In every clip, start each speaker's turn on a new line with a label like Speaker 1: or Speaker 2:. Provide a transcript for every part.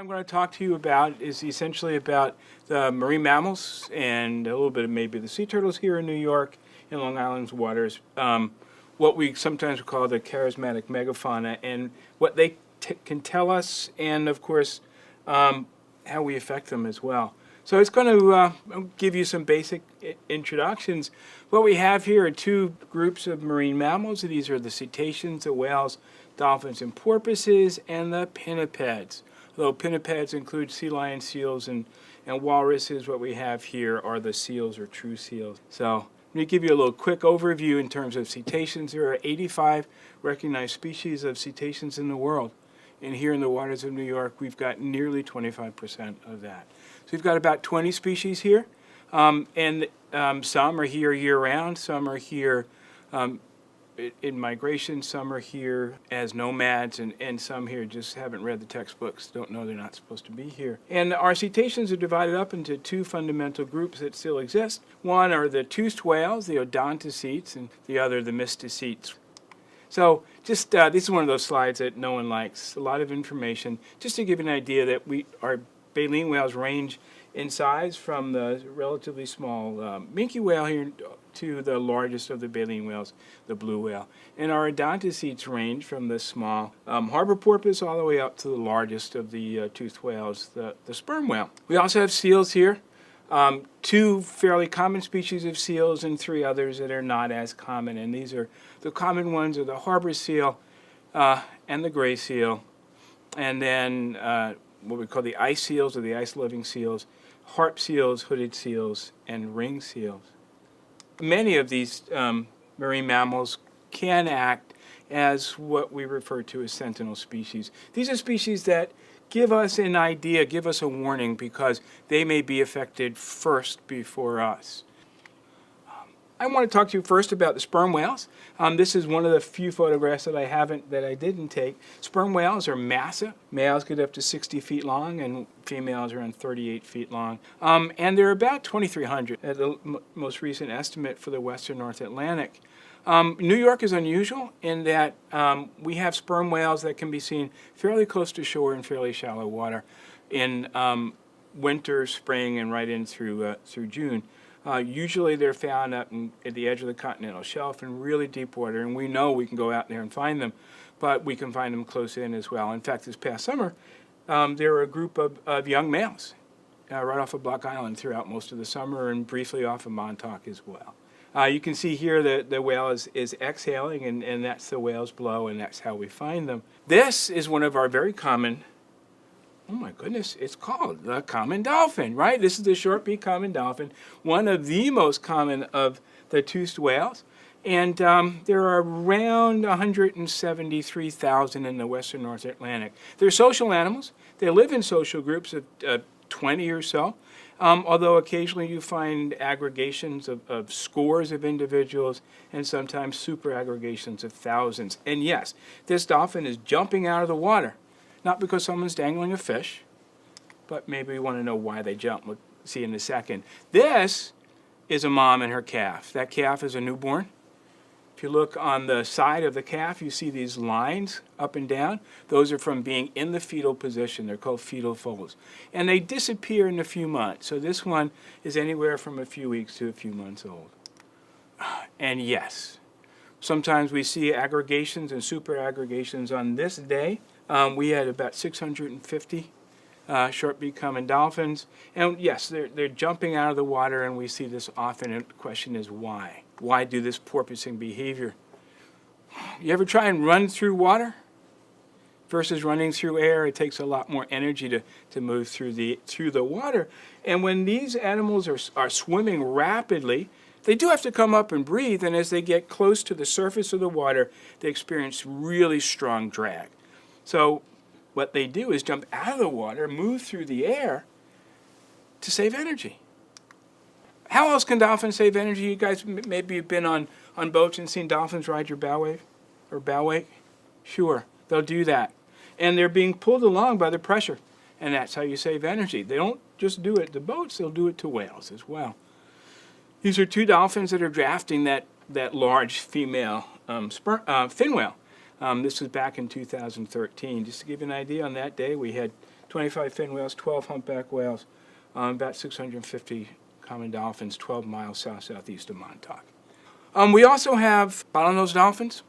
Speaker 1: I'm going to talk to you about is essentially about the marine mammals and a little bit of maybe the sea turtles here in New York in Long Island's waters, what we sometimes call the charismatic megafauna and what they can tell us, and of course how we affect them as well. So it's going to give you some basic introductions. What we have here are two groups of marine mammals. These are the cetaceans, the whales, dolphins, and porpoises, and the pinnipeds. Although pinnipeds include sea lion, seals, and walruses, what we have here are the seals or true seals. So let me give you a little quick overview in terms of cetaceans. There are 85 recognized species of cetaceans in the world. And here in the waters of New York, we've got nearly 25% of that. So we've got about 20 species here. And some are here year-round, some are here in migration, some are here as nomads, and some here just haven't read the textbooks, don't know they're not supposed to be here. And our cetaceans are divided up into two fundamental groups that still exist. One are the toothed whales, the odontocetes, and the other the mysticetes. So just this is one of those slides that no one likes. A lot of information, just to give you an idea that our baleen whales range in size from the relatively small Minke whale here to the largest of the baleen whales, the blue whale. And our odontocetes range from the small harbor porpoise all the way up to the largest of the toothed whales, the sperm whale. We also have seals here. Two fairly common species of seals and three others that are not as common. And these are the common ones are the harbor seal and the gray seal. And then what we call the ice seals or the ice-living seals, harp seals, hooded seals, and ring seals. Many of these marine mammals can act as what we refer to as sentinel species. These are species that give us an idea, give us a warning, because they may be affected first before us. I want to talk to you first about the sperm whales. This is one of the few photographs that I didn't take. Sperm whales are massive. Males get up to 60 feet long, and females are around 38 feet long. And they're about 2,300 at the most recent estimate for the western North Atlantic. New York is unusual in that we have sperm whales that can be seen fairly close to shore in fairly shallow water in winter, spring, and right in through June. Usually they're found up at the edge of the continental shelf in really deep water, and we know we can go out there and find them, but we can find them close in as well. In fact, this past summer, there were a group of young males right off of Block Island throughout most of the summer and briefly off of Montauk as well. You can see here that the whale is exhaling, and that's the whale's blow, and that's how we find them. This is one of our very common, oh my goodness, it's called the common dolphin, right? This is the short-beak common dolphin, one of the most common of the toothed whales. And there are around 173,000 in the western North Atlantic. They're social animals. They live in social groups of 20 or so. Although occasionally you find aggregations of scores of individuals and sometimes super aggregations of thousands. And yes, this dolphin is jumping out of the water, not because someone's dangling a fish, but maybe we want to know why they jump. We'll see in a second. This is a mom and her calf. That calf is a newborn. If you look on the side of the calf, you see these lines up and down. Those are from being in the fetal position. They're called fetal folds. And they disappear in a few months. So this one is anywhere from a few weeks to a few months old. And yes, sometimes we see aggregations and super aggregations. On this day, we had about 650 short-beak common dolphins. And yes, they're jumping out of the water, and we see this often. And the question is why? Why do this porpoising behavior? You ever try and run through water versus running through air? It takes a lot more energy to move through the water. And when these animals are swimming rapidly, they do have to come up and breathe. And as they get close to the surface of the water, they experience really strong drag. So what they do is jump out of the water, move through the air to save energy. How else can dolphins save energy? You guys maybe have been on boats and seen dolphins ride your bow wave or bow wake. Sure, they'll do that. And they're being pulled along by the pressure. And that's how you save energy. They don't just do it to boats, they'll do it to whales as well. These are two dolphins that are drafting that large female fin whale. This was back in 2013. Just to give you an idea, on that day we had 25 fin whales, 12 humpback whales, about 650 common dolphins, 12 miles south-southeast of Montauk. We also have bottlenose dolphins.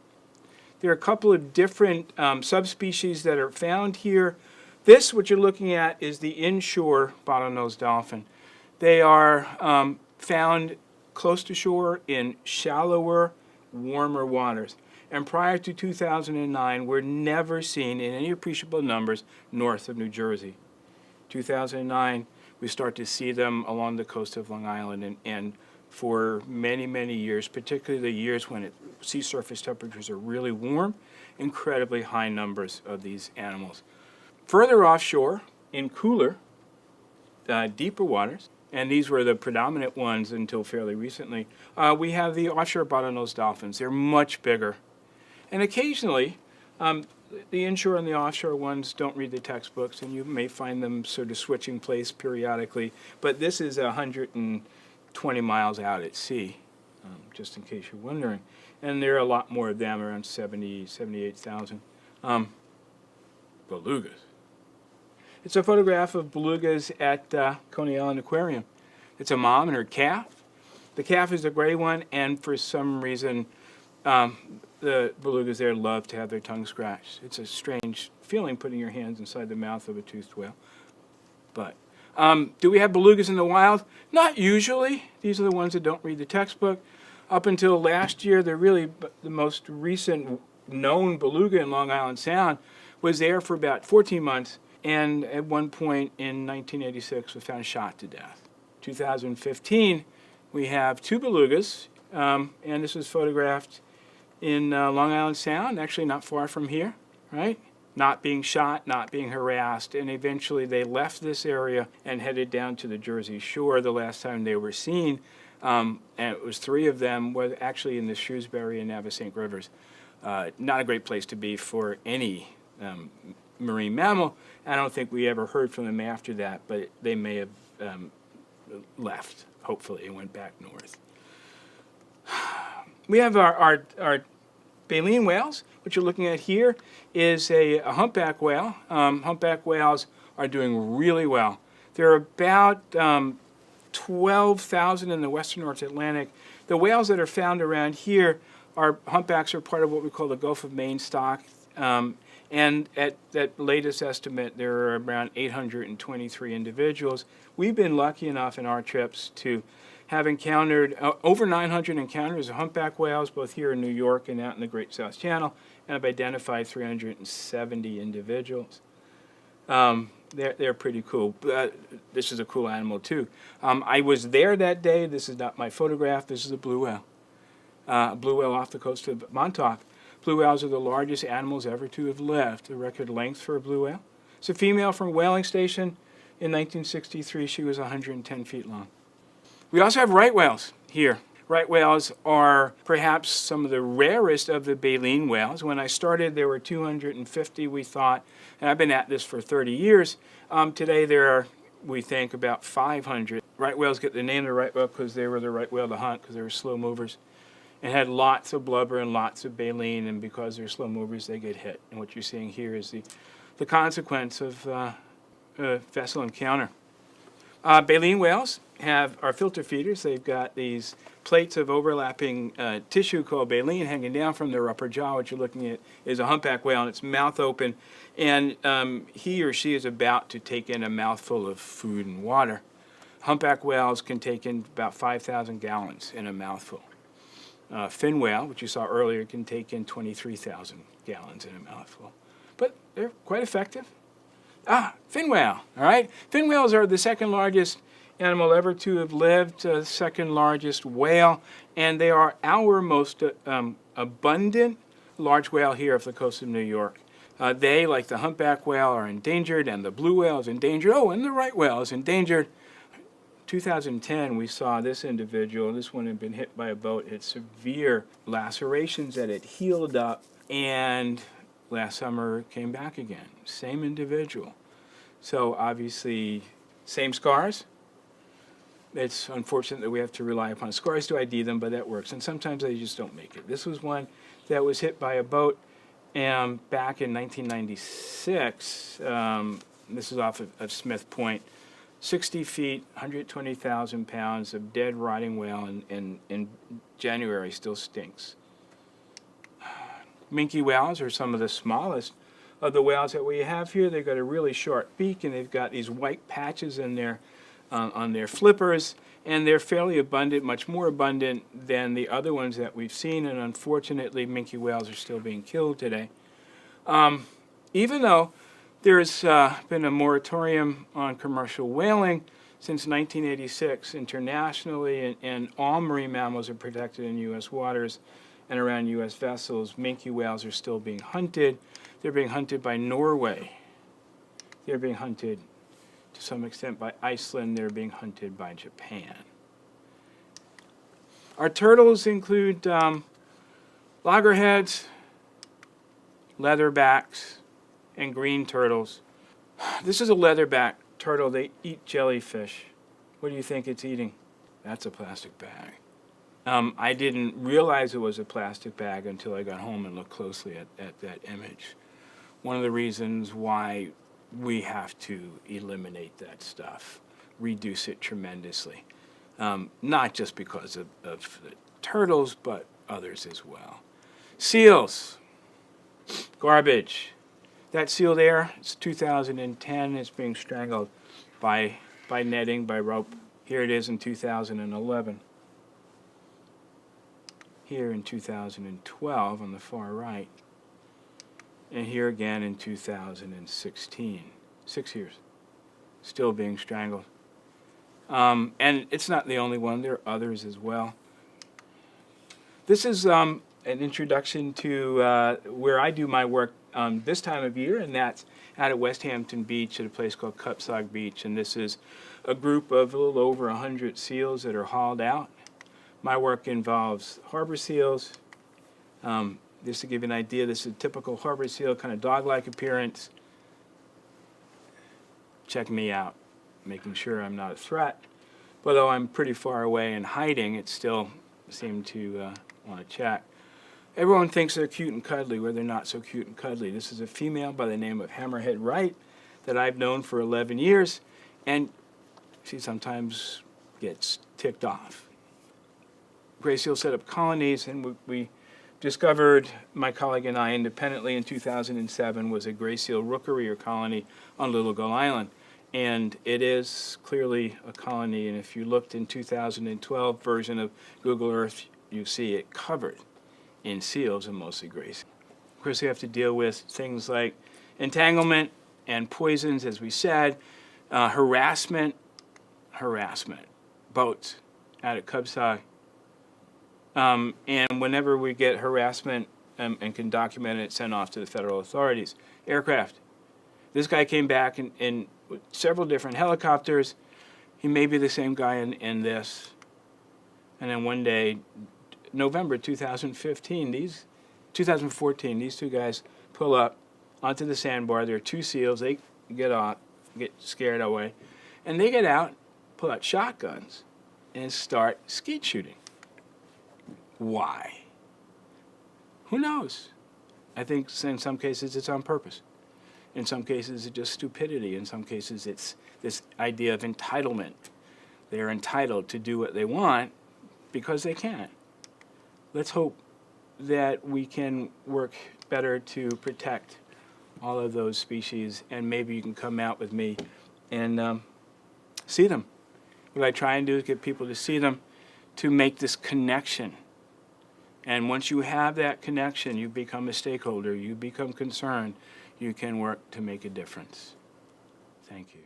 Speaker 1: There are a couple of different subspecies that are found here. This, what you're looking at, is the inshore bottlenose dolphin. They are found close to shore in shallower, warmer waters. And prior to 2009, were never seen in any appreciable numbers north of New Jersey. 2009, we start to see them along the coast of Long Island, and for many, many years, particularly the years when sea surface temperatures are really warm, incredibly high numbers of these animals. Further offshore, in cooler, deeper waters, and these were the predominant ones until fairly recently, we have the offshore bottlenose dolphins. They're much bigger. And occasionally, the inshore and the offshore ones don't read the textbooks, and you may find them sort of switching place periodically. But this is 120 miles out at sea, just in case you're wondering. And there are a lot more of them, around 78,000. Belugas. It's a photograph of belugas at Coney Island Aquarium. It's a mom and her calf. The calf is a gray one, and for some reason, the belugas there love to have their tongue scratched. It's a strange feeling putting your hands inside the mouth of a toothed whale. But do we have belugas in the wild? Not usually. These are the ones that don't read the textbook. Up until last year, the most recent known beluga in Long Island Sound was there for about 14 months, and at one point in 1986 was found shot to death. 2015, we have two belugas, and this was photographed in Long Island Sound, actually not far from here, right? Not being shot, not being harassed, and eventually they left this area and headed down to the Jersey Shore. The last time they were seen, and it was three of them, were actually in the Shrewsbury and Navesink rivers. Not a great place to be for any marine mammal. I don't think we ever heard from them after that, but they may have left, hopefully, and went back north. We have our baleen whales. What you're looking at here is a humpback whale. Humpback whales are doing really well. There are about 12,000 in the western North Atlantic. The whales that are found around here are humpbacks are part of what we call the Gulf of Maine stock. And at that latest estimate, there are around 823 individuals. We've been lucky enough in our trips to have encountered over 900 encounters of humpback whales, both here in New York and out in the Great South Channel, and have identified 370 individuals. They're pretty cool. This is a cool animal, too. I was there that day. This is not my photograph. This is a blue whale. Blue whale off the coast of Montauk. Blue whales are the largest animals ever to have lived. The record length for a blue whale. It's a female from Whaling Station. In 1963, she was 110 feet long. We also have right whales here. Right whales are perhaps some of the rarest of the baleen whales. When I started, there were 250, we thought, and I've been at this for 30 years. Today, there are, we think, about 500. Right whales get the name of the right whale because they were the right whale to hunt, because they were slow movers, and had lots of blubber and lots of baleen, and because they're slow movers, they get hit. And what you're seeing here is the consequence of a vessel encounter. Baleen whales are filter feeders. They've got these plates of overlapping tissue called baleen hanging down from their upper jaw. What you're looking at is a humpback whale, and its mouth open, and he or she is about to take in a mouthful of food and water. Humpback whales can take in about 5,000 gallons in a mouthful. Fin whale, which you saw earlier, can take in 23,000 gallons in a mouthful. But they're quite effective. Fin whale, all right? Fin whales are the second largest animal ever to have lived, second largest whale, and they are our most abundant large whale here off the coast of New York. They, like the humpback whale, are endangered, and the blue whale is endangered. Oh, and the right whale is endangered. 2010, we saw this individual. This one had been hit by a boat. It had severe lacerations that had healed up, and last summer came back again. Same individual. So obviously, same scars. It's unfortunate that we have to rely upon scars to ID them, but that works. And sometimes they just don't make it. This was one that was hit by a boat back in 1996. this is off of Smith Point, 60 feet, 120,000 pounds of dead rotting whale in January still stinks. Minke whales are some of the smallest of the whales that we have here. They've got a really short beak, and they've got these white patches in their, on their flippers, and they're fairly abundant, much more abundant than the other ones that we've seen, and unfortunately Minke whales are still being killed today. Even though there's been a moratorium on commercial whaling since 1986 internationally, and all marine mammals are protected in U.S. waters and around U.S. vessels, Minke whales are still being hunted. They're being hunted by Norway. They're being hunted to some extent by Iceland. They're being hunted by Japan. Our turtles include loggerheads, leatherbacks, and green turtles. This is a leatherback turtle. They eat jellyfish. What do you think it's eating? That's a plastic bag. I didn't realize it was a plastic bag until I got home and looked closely at that image. One of the reasons why we have to eliminate that stuff, reduce it tremendously. Not just because of the turtles, but others as well. Seals, garbage. That seal there, it's 2010. It's being strangled by netting, by rope. Here it is in 2011. Here in 2012 on the far right. And here again in 2016. 6 years. Still being strangled. And it's not the only one. There are others as well. This is an introduction to where I do my work this time of year, and that's out at West Hampton Beach at a place called Cupsog Beach. And this is a group of a little over 100 seals that are hauled out. My work involves harbor seals. Just to give you an idea, this is a typical harbor seal, kind of dog-like appearance. Check me out, making sure I'm not a threat. But though I'm pretty far away and hiding, it still seemed to want to check. Everyone thinks they're cute and cuddly, where they're not so cute and cuddly. This is a female by the name of Hammerhead Wright that I've known for 11 years, and she sometimes gets ticked off. Gray seal set up colonies, and we discovered, my colleague and I independently in 2007, was a gray seal rookery or colony on Little Gull Island. And it is clearly a colony, and if you looked in 2012 version of Google Earth, you see it covered in seals and mostly gray seals. Of course, we have to deal with things like entanglement and poisons, as we said, harassment, boats out at Cubsog. And whenever we get harassment and can document it, send off to the federal authorities. Aircraft. This guy came back in several different helicopters. He may be the same guy in this. And then one day, November 2014, these two guys pull up onto the sandbar. There are two seals. They get scared away. And they get out, pull out shotguns, and start skeet shooting. Why? Who knows? I think in some cases it's on purpose. In some cases it's just stupidity. In some cases it's this idea of entitlement. They're entitled to do what they want because they can. Let's hope that we can work better to protect all of those species, and maybe you can come out with me and see them. What I try and do is get people to see them, to make this connection. And once you have that connection, you become a stakeholder, you become concerned, you can work to make a difference. Thank you.